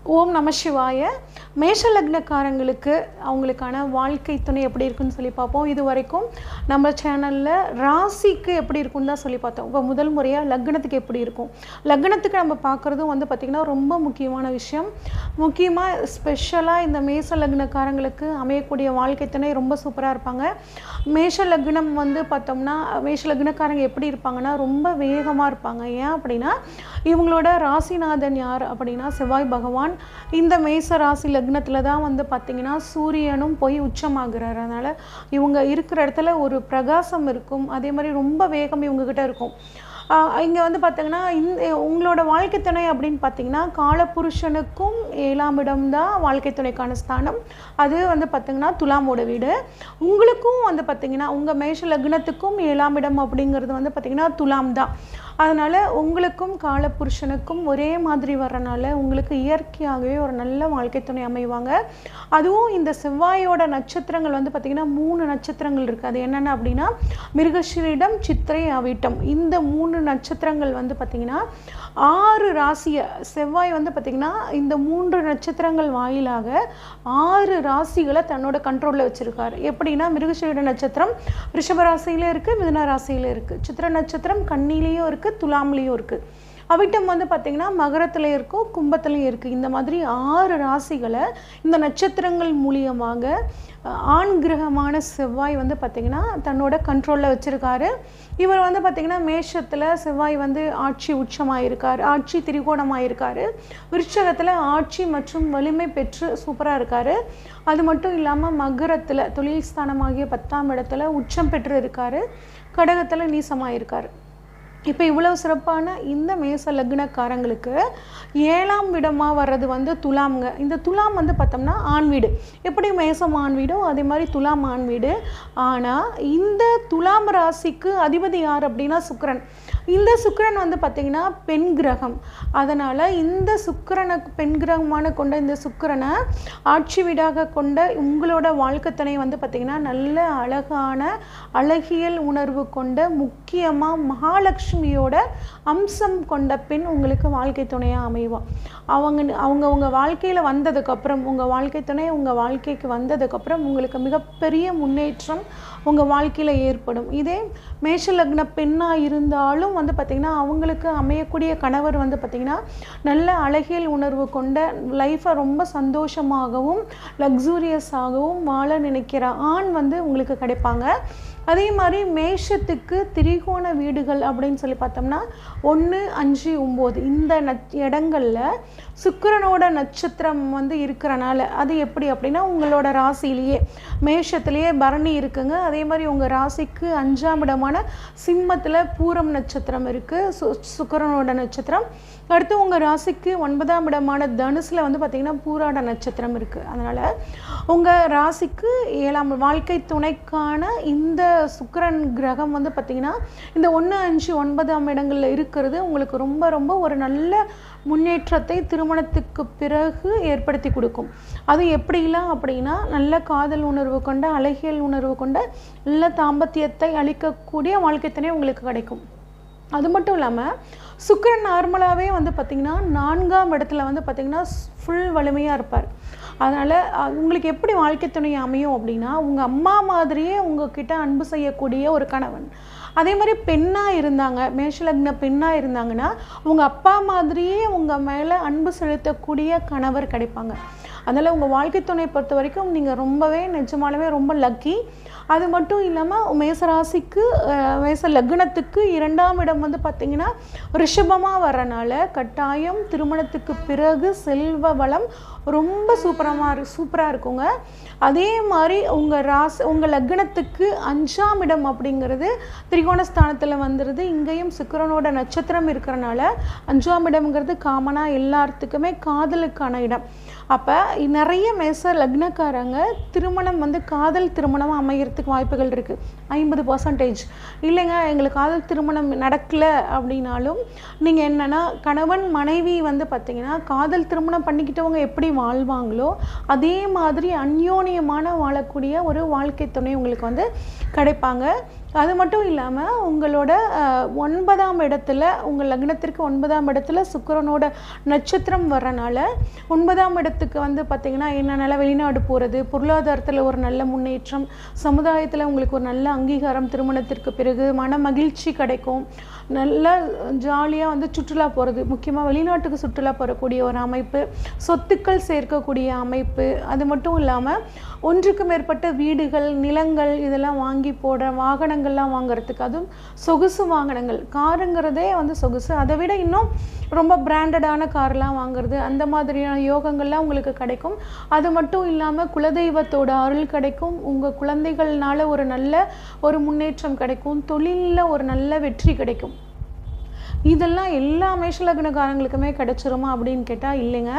ஓம் நம சிவாய. மேஷ லக்னக்காரங்களுக்கு அவங்களுக்கான வாழ்க்கை துணை எப்படி இருக்குன்னு சொல்லி பார்ப்போம். இது வரைக்கும் நம்ம சேனலில் ராசிக்கு எப்படி இருக்குன்னு தான் சொல்லி பார்த்தோம். இப்போ முதல் முறையாக லக்னத்துக்கு எப்படி இருக்கும், லக்னத்துக்கு நம்ம பார்க்குறதும் வந்து பார்த்திங்கன்னா ரொம்ப முக்கியமான விஷயம். முக்கியமாக ஸ்பெஷலாக இந்த மேஷ லக்னக்காரங்களுக்கு அமையக்கூடிய வாழ்க்கை துணை ரொம்ப சூப்பராக இருப்பாங்க. மேஷ லக்னம் வந்து பார்த்தோம்னா மேஷ லக்னக்காரங்க எப்படி இருப்பாங்கன்னா ரொம்ப வேகமாக இருப்பாங்க. ஏன் அப்படின்னா இவங்களோட ராசிநாதன் யார் அப்படின்னா செவ்வாய் பகவான். இந்த மேச ராசி லக்னத்தில் தான் வந்து பார்த்திங்கன்னா சூரியனும் போய் உச்சமாகிறார். அதனால் இவங்க இருக்கிற இடத்துல ஒரு பிரகாசம் இருக்கும். அதே மாதிரி ரொம்ப வேகம் இவங்ககிட்ட இருக்கும். இங்கே வந்து பார்த்திங்கன்னா உங்களோட வாழ்க்கை துணை அப்படின்னு பார்த்திங்கன்னா காலபுருஷனுக்கும் 7ஆம் இடம் தான் வாழ்க்கை துணைக்கான ஸ்தானம். அது வந்து பார்த்திங்கன்னா துலாமோட வீடு. உங்களுக்கும் வந்து பார்த்திங்கன்னா உங்கள் மேஷ லக்னத்துக்கும் 7ஆம் இடம் அப்படிங்கிறது வந்து பார்த்திங்கன்னா துலாம் தான். அதனால் உங்களுக்கும் காலபுருஷனுக்கும் ஒரே மாதிரி வர்றனால உங்களுக்கு இயற்கையாகவே ஒரு நல்ல வாழ்க்கை துணை அமைவாங்க. அதுவும் இந்த செவ்வாயோட நட்சத்திரங்கள் வந்து பார்த்திங்கன்னா 3 நட்சத்திரங்கள் இருக்குது. அது என்னென்ன அப்படின்னா மிருகஷீரிடம், சித்திரை, அவிட்டம். இந்த 3 நட்சத்திரங்கள் வந்து பார்த்திங்கன்னா 6 ராசியை செவ்வாய் வந்து பார்த்திங்கன்னா இந்த 3 நட்சத்திரங்கள் வாயிலாக 6 ராசிகளை தன்னோட கண்ட்ரோலில் வச்சுருக்காரு. எப்படின்னா மிருகஷீரிட நட்சத்திரம் ரிஷப ராசியிலே இருக்குது, மிதுன ராசியில் இருக்குது. சித்திரை நட்சத்திரம் கன்னிலேயும் இருக்குது, துலாம்லேயும் இருக்குது. அவிட்டம் வந்து பார்த்திங்கன்னா மகரத்தில் இருக்கும், கும்பத்துலையும் இருக்குது. இந்த மாதிரி 6 ராசிகளை இந்த நட்சத்திரங்கள் மூலியமாக ஆண் கிரகமான செவ்வாய் வந்து பார்த்திங்கன்னா தன்னோட கண்ட்ரோலில் வச்சுருக்காரு. இவர் வந்து பார்த்திங்கன்னா மேஷத்தில் செவ்வாய் வந்து ஆட்சி உச்சமாக இருக்கார், ஆட்சி திரிகோணமாக இருக்கார். விருட்சகத்தில் ஆட்சி மற்றும் வலிமை பெற்று சூப்பராக இருக்கார். அது மட்டும் இல்லாமல் மகரத்தில் தொழில் ஸ்தானமாகிய 10ஆம் இடத்துல உச்சம் பெற்று இருக்கார். கடகத்தில் நீசமாக இருக்கார். இப்போ இவ்வளவு சிறப்பான இந்த மேச லக்னக்காரங்களுக்கு 7ஆம் இடமாக வர்றது வந்து துலாம்ங்க. இந்த துலாம் வந்து பார்த்தோம்னா ஆண் வீடு. எப்படி மேசம் ஆண் வீடோ அதே மாதிரி துலாம் ஆண் வீடு. ஆனால் இந்த துலாம் ராசிக்கு அதிபதி யார் அப்படின்னா சுக்கிரன். இந்த சுக்கிரன் வந்து பார்த்திங்கன்னா பெண் கிரகம். அதனால் இந்த சுக்கிரனை பெண் கிரகமான கொண்ட இந்த சுக்கிரனை ஆட்சி வீடாக கொண்ட உங்களோட வாழ்க்கை துணை வந்து பார்த்திங்கன்னா நல்ல அழகான அழகியல் உணர்வு கொண்ட முக்கியமாக மகாலட்சுமியோட அம்சம் கொண்ட பெண் உங்களுக்கு வாழ்க்கை துணையாக அமைவான். அவங்க உங்கள் வாழ்க்கையில் வந்ததுக்கப்புறம் உங்கள் வாழ்க்கை துணை உங்கள் வாழ்க்கைக்கு வந்ததுக்கப்புறம் உங்களுக்கு மிகப்பெரிய முன்னேற்றம் உங்கள் வாழ்க்கையில் ஏற்படும். இதே மேஷ லக்ன பெண்ணாக இருந்தாலும் வந்து பார்த்திங்கன்னா அவங்களுக்கு அமையக்கூடிய கணவர் வந்து பார்த்திங்கன்னா நல்ல அழகியல் உணர்வு கொண்ட லைஃப்பை ரொம்ப சந்தோஷமாகவும் லக்ஸூரியஸாகவும் வாழ நினைக்கிற ஆண் வந்து உங்களுக்கு கிடைப்பாங்க. அதே மாதிரி மேஷத்துக்கு திரிகோண வீடுகள் அப்படின்னு சொல்லி பார்த்தோம்னா 1, 5, 9 இந்த இடங்களில் சுக்கிரனோட நட்சத்திரம் வந்து இருக்கிறனால அது எப்படி அப்படின்னா உங்களோட ராசியிலேயே மேஷத்துலேயே பரணி இருக்குங்க. அதே மாதிரி உங்கள் ராசிக்கு 5ஆம் இடமான சிம்மத்தில் பூரம் நட்சத்திரம் இருக்குது, சுக்கிரனோட நட்சத்திரம். அடுத்து உங்கள் ராசிக்கு 9ஆம் இடமான தனுசில் வந்து பார்த்திங்கன்னா பூராட நட்சத்திரம் இருக்குது. அதனால் உங்கள் ராசிக்கு 7ஆம் வாழ்க்கை துணைக்கான இந்த சுக்கிரன் கிரகம் வந்து பார்த்திங்கன்னா இந்த 1, 5, 9ஆம் இடங்களில் இருக்கிறது உங்களுக்கு ரொம்ப ரொம்ப ஒரு நல்ல முன்னேற்றத்தை திருமணத்துக்கு பிறகு ஏற்படுத்தி கொடுக்கும். அது எப்படிலாம் அப்படின்னா நல்ல காதல் உணர்வு கொண்ட அழகியல் உணர்வு கொண்ட நல்ல தாம்பத்தியத்தை அளிக்கக்கூடிய வாழ்க்கை துணை உங்களுக்கு கிடைக்கும். அது மட்டும் இல்லாமல் சுக்கிரன் நார்மலாகவே வந்து பார்த்திங்கன்னா 4ஆம் இடத்துல வந்து பார்த்திங்கன்னா ஃபுல் வலிமையாக இருப்பார். அதனால் உங்களுக்கு எப்படி வாழ்க்கை துணை அமையும் அப்படின்னா உங்கள் அம்மா மாதிரியே உங்ககிட்ட அன்பு செய்யக்கூடிய ஒரு கணவன். அதே மாதிரி பெண்ணாக இருந்தாங்க, மேஷலக்ன பெண்ணாக இருந்தாங்கன்னா உங்கள் அப்பா மாதிரியே உங்கள் மேலே அன்பு செலுத்தக்கூடிய கணவர் கிடைப்பாங்க. அதனால் உங்கள் வாழ்க்கை துணை பொறுத்த வரைக்கும் நீங்கள் ரொம்பவே நிஜமானவே ரொம்ப லக்கி. அது மட்டும் இல்லாமல் மேசராசிக்கு மேச லக்னத்துக்கு 2ஆம் இடம் வந்து பார்த்திங்கன்னா ரிஷபமாக வரனால கட்டாயம் திருமணத்துக்கு பிறகு செல்வ வளம் ரொம்ப சூப்பராக இருக்குங்க. அதே மாதிரி உங்கள் லக்னத்துக்கு 5ஆம் இடம் அப்படிங்கிறது திரிகோணஸ்தானத்தில் வந்துடுது. இங்கேயும் சுக்கிரனோட நட்சத்திரம் இருக்கிறனால 5ஆம் இடம்ங்கிறது காமனாக எல்லாத்துக்குமே காதலுக்கான இடம். அப்போ நிறைய மேச லக்னக்காரங்க திருமணம் வந்து காதல் திருமணம் அமைகிறதுக்கு வாய்ப்புகள் இருக்குது 50%. இல்லைங்க எங்களுக்கு காதல் திருமணம் நடக்கலை அப்படின்னாலும் நீங்கள் என்னென்னா கணவன் மனைவி வந்து பார்த்திங்கன்னா காதல் திருமணம் பண்ணிக்கிட்டவங்க எப்படி வாழ்வாங்களோ அதே மாதிரி அந்யோன்யமான வாழக்கூடிய ஒரு வாழ்க்கை துணை உங்களுக்கு வந்து கிடைப்பாங்க. அது மட்டும் இல்லாமல் உங்களோட 9ஆம் இடத்துல, உங்கள் லக்னத்திற்கு 9ஆம் இடத்துல சுக்கிரனோட நட்சத்திரம் வர்றனால 9ஆம் இடத்துக்கு வந்து பார்த்திங்கன்னா என்னென்னால வெளிநாடு போகிறது, பொருளாதாரத்தில் ஒரு நல்ல முன்னேற்றம், சமுதாயத்தில் உங்களுக்கு ஒரு நல்ல அங்கீகாரம், திருமணத்திற்கு பிறகு மன மகிழ்ச்சி கிடைக்கும், நல்லா ஜாலியாக வந்து சுற்றுலா போகிறது, முக்கியமாக வெளிநாட்டுக்கு சுற்றுலா போகக்கூடிய ஒரு அமைப்பு, சொத்துக்கள் சேர்க்கக்கூடிய அமைப்பு. அது மட்டும் இல்லாமல் ஒன்றுக்கு மேற்பட்ட வீடுகள், நிலங்கள் இதெல்லாம் வாங்கி போட, வாகனங்கள்லாம் வாங்குறதுக்கு, அதுவும் சொகுசு வாகனங்கள், காருங்கிறதே வந்து சொகுசு, அதை விட இன்னும் ரொம்ப பிராண்டடான கார்லாம் வாங்குறது, அந்த மாதிரியான யோகங்கள்லாம் உங்களுக்கு கிடைக்கும். அது மட்டும் இல்லாமல் குலதெய்வத்தோட அருள் கிடைக்கும், உங்கள் குழந்தைகள்னால ஒரு நல்ல ஒரு முன்னேற்றம் கிடைக்கும், தொழிலில் ஒரு நல்ல வெற்றி கிடைக்கும். இதெல்லாம் எல்லா மேஷ லக்னக்காரங்களுக்குமே கிடைச்சிருமா அப்படின்னு கேட்டால் இல்லைங்க.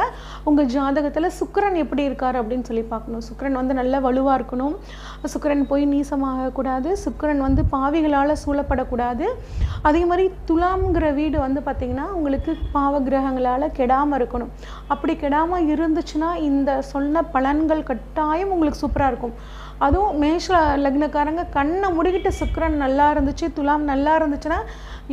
உங்கள் ஜாதகத்தில் சுக்கிரன் எப்படி இருக்கார் அப்படின்னு சொல்லி பார்க்கணும். சுக்கிரன் வந்து நல்ல வலுவாக இருக்கணும், சுக்கிரன் போய் நீசமாகக்கூடாது, சுக்கிரன் வந்து பாவிகளால் சூழப்படக்கூடாது. அதே மாதிரி துலாம்ங்கிற வீடு வந்து பார்த்திங்கன்னா உங்களுக்கு பாவ கிரகங்களால் கெடாமல் இருக்கணும். அப்படி கெடாமல் இருந்துச்சுன்னா இந்த சொன்ன பலன்கள் கட்டாயம் உங்களுக்கு சூப்பராக இருக்கும். அதுவும் மேஷ லக்னக்காரங்க கண்ணை முடிக்கிட்டு சுக்கிரன் நல்லா இருந்துச்சு, துலாம் நல்லா இருந்துச்சுன்னா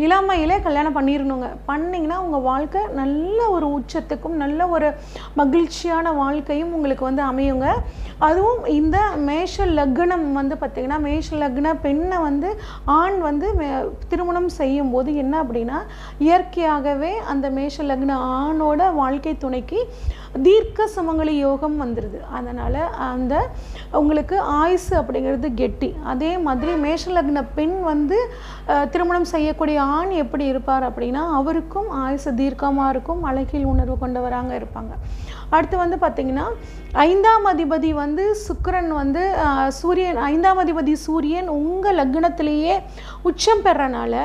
இளமையிலே கல்யாணம் பண்ணிடணுங்க. பண்ணிங்கன்னா உங்கள் வாழ்க்கை நல்ல ஒரு உச்சத்துக்கும் நல்ல ஒரு மகிழ்ச்சியான வாழ்க்கையும் உங்களுக்கு வந்து அமையுங்க. அதுவும் இந்த மேஷ லக்னம் வந்து பார்த்திங்கன்னா மேஷ லக்ன பெண்ணை வந்து ஆண் வந்து திருமணம் செய்யும் போது என்ன அப்படின்னா இயற்கையாகவே அந்த மேஷ லக்ன ஆணோட வாழ்க்கை துணைக்கு தீர்க்க சுமங்கலி யோகம் வந்துடுது. அதனால் அந்த உங்களுக்கு ஆயுசு அப்படிங்கிறது கெட்டி. அதே மாதிரி மேஷ லக்ன பெண் வந்து திருமணம் செய்யக்கூடிய ஆண் எப்படி இருப்பார் அப்படின்னா அவருக்கும் ஆயுசு தீர்க்கமாக இருக்கும், அழகில் உணர்வு கொண்டவராங்க இருப்பாங்க. அடுத்து வந்து பார்த்திங்கன்னா 5ஆம் அதிபதி வந்து சுக்கிரன் வந்து சூரியன், 5ஆம் அதிபதி சூரியன் உங்கள் லக்னத்திலேயே உச்சம் பெறனால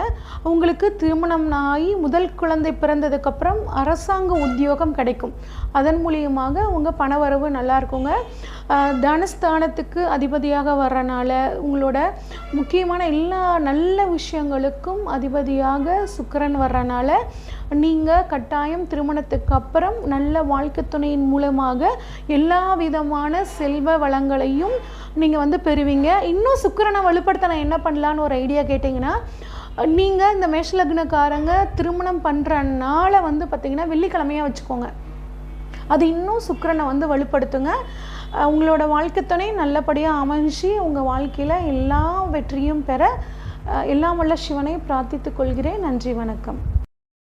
உங்களுக்கு திருமணம் ஆகி முதல் குழந்தை பிறந்ததுக்கப்புறம் அரசாங்க உத்தியோகம் கிடைக்கும். அதன் மூலியமாக உங்கள் பணவரவு நல்லா இருக்குங்க. தனஸ்தானத்துக்கு அதிபதியாக வர்றனால உங்களோட முக்கியமான எல்லா நல்ல விஷயங்களுக்கும் அதிபதியாக சுக்கிரன் வர்றனால நீங்கள் கட்டாயம் திருமணத்துக்கு அப்புறம் நல்ல வாழ்க்கை துணையின் மூலமாக எல்லா விதமான செல்வ வளங்களையும் நீங்கள் வந்து பெறுவீங்க. இன்னும் சுக்கிரனை வலுப்படுத்த நான் என்ன பண்ணலான்னு ஒரு ஐடியா கேட்டிங்கன்னா, நீங்கள் இந்த மேஷ லக்னக்காரங்க திருமணம் பண்ணுற நாளை வந்து பார்த்திங்கன்னா வெள்ளிக்கிழமையாக வச்சுக்கோங்க. அது இன்னும் சுக்கிரனை வந்து வலுப்படுத்துங்க. உங்களோட வாழ்க்கை துணை நல்லபடியாக அமைஞ்சு உங்கள் வாழ்க்கையில் எல்லா வெற்றியும் பெற எல்லாம் வல்ல சிவனை பிரார்த்தித்துக் கொள்கிறேன். நன்றி, வணக்கம்.